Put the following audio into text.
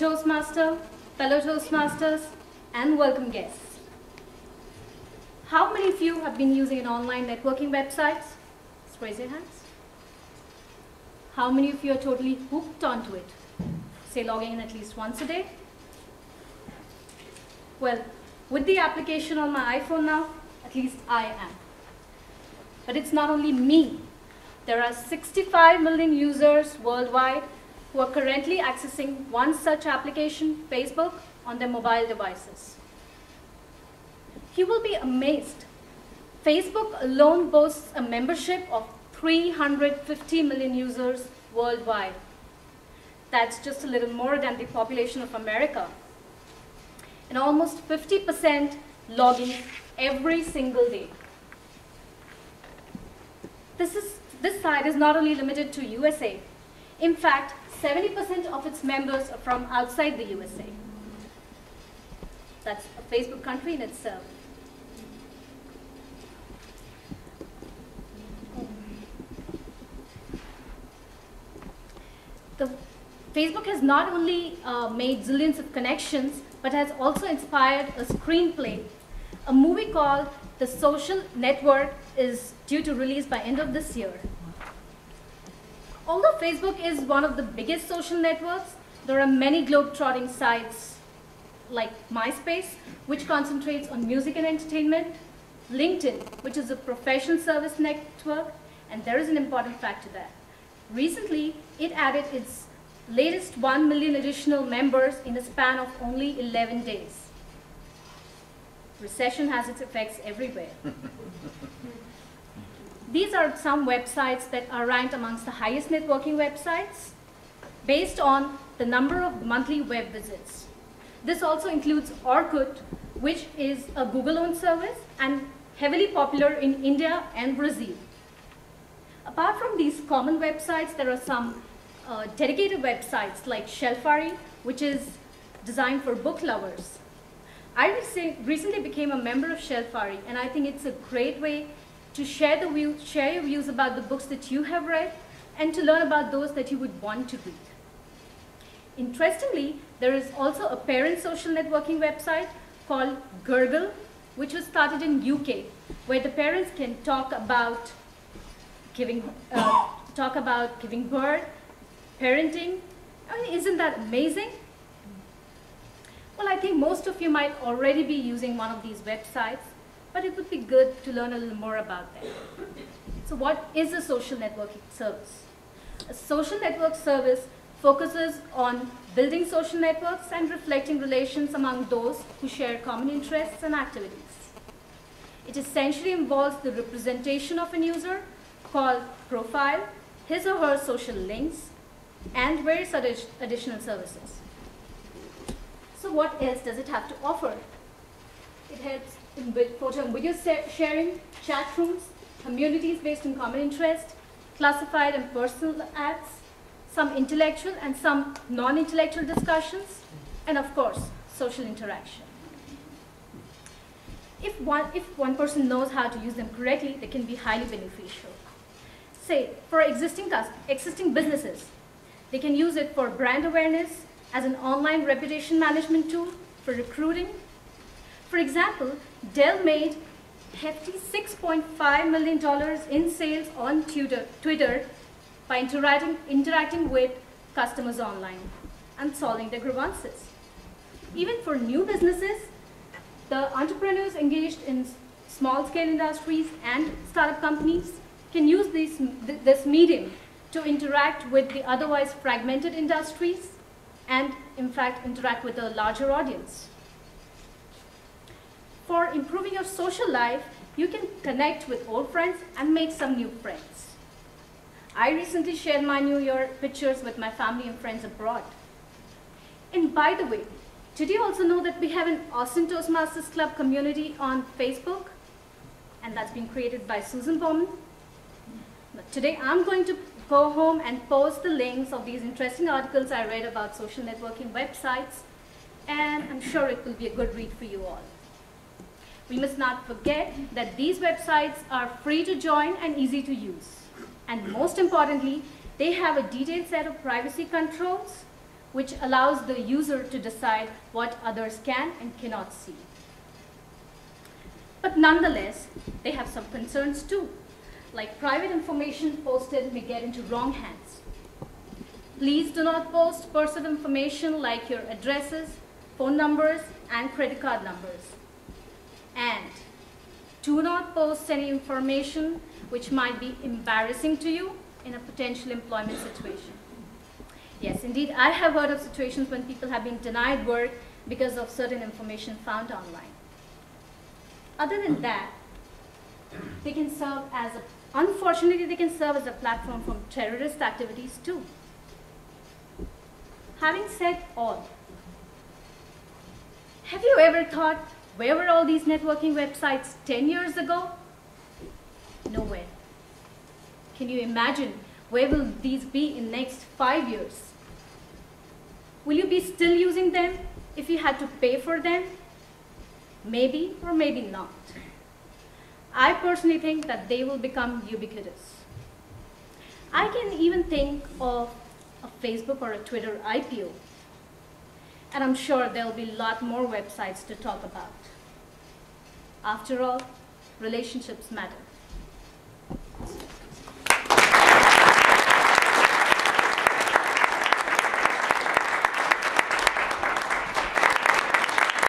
Toastmaster, fellow Toastmasters, and welcome guests. How many of you have been using an online networking website? Just raise your hands. How many of you are totally hooked onto it? Say logging in at least once a day? Well, with the application on my iPhone now, at least I am. But it's not only me. There are 65 million users worldwide who are currently accessing one such application, Facebook, on their mobile devices. You will be amazed. Facebook alone boasts a membership of 350 million users worldwide. That's just a little more than the population of America. And almost 50% log in every single day. This site is not only limited to USA. In fact, 70% of its members are from outside the USA. That's a Facebook country in itself. Facebook has not only made zillions of connections, but has also inspired a screenplay. A movie called The Social Network is due to release by end of this year. Although Facebook is one of the biggest social networks, there are many globe-trotting sites like MySpace, which concentrates on music and entertainment, LinkedIn, which is a professional service network, and there is an important fact to that. Recently, it added its latest 1 million additional members in a span of only 11 days. Recession has its effects everywhere. These are some websites that are ranked amongst the highest networking websites based on the number of monthly web visits. This also includes Orkut, which is a Google-owned service and heavily popular in India and Brazil. Apart from these common websites, there are some dedicated websites like Shelfari, which is designed for book lovers. I recently became a member of Shelfari, and I think it's a great way to share your views about the books that you have read and to learn about those that you would want to read. Interestingly, there is also a parent social networking website called Gurgle, which was started in UK, where the parents can talk about giving birth, parenting. I mean, isn't that amazing? Well, I think most of you might already be using one of these websites, but it would be good to learn a little more about them. So what is a social networking service? A social network service focuses on building social networks and reflecting relations among those who share common interests and activities. It essentially involves the representation of a user called profile, his or her social links, and various additional services. So what else does it have to offer? It helps in photo and video sharing, chat rooms, communities based on common interest, classified and personal ads, some intellectual and some non-intellectual discussions, and of course, social interaction. If one person knows how to use them correctly, they can be highly beneficial. Say, for existing businesses, they can use it for brand awareness, as an online reputation management tool, for recruiting. For example, Dell made hefty $6.5 million in sales on Twitter by interacting with customers online and solving their grievances. Even for new businesses, the entrepreneurs engaged in small-scale industries and startup companies can use this medium to interact with the otherwise fragmented industries and, in fact, interact with a larger audience. For improving your social life, you can connect with old friends and make some new friends. I recently shared my New Year pictures with my family and friends abroad. And by the way, did you also know that we have an Austin Toastmasters Club community on Facebook? And that's been created by Susan Bowman. But today I'm going to go home and post the links of these interesting articles I read about social networking websites, and I'm sure it will be a good read for you all. We must not forget that these websites are free to join and easy to use. And most importantly, they have a detailed set of privacy controls which allows the user to decide what others can and cannot see. But nonetheless, they have some concerns too, like private information posted may get into wrong hands. Please do not post personal information like your addresses, phone numbers, and credit card numbers. And do not post any information which might be embarrassing to you in a potential employment situation. Yes, indeed, I have heard of situations when people have been denied work because of certain information found online. Other than that, they can serve as unfortunately, they can serve as a platform for terrorist activities too. Having said all, have you ever thought, where were all these networking websites 10 years ago? Nowhere. Can you imagine where will these be in the next 5 years? Will you be still using them if you had to pay for them? Maybe or maybe not. I personally think that they will become ubiquitous. I can even think of a Facebook or a Twitter IPO. And I'm sure there'll be a lot more websites to talk about. After all, relationships matter.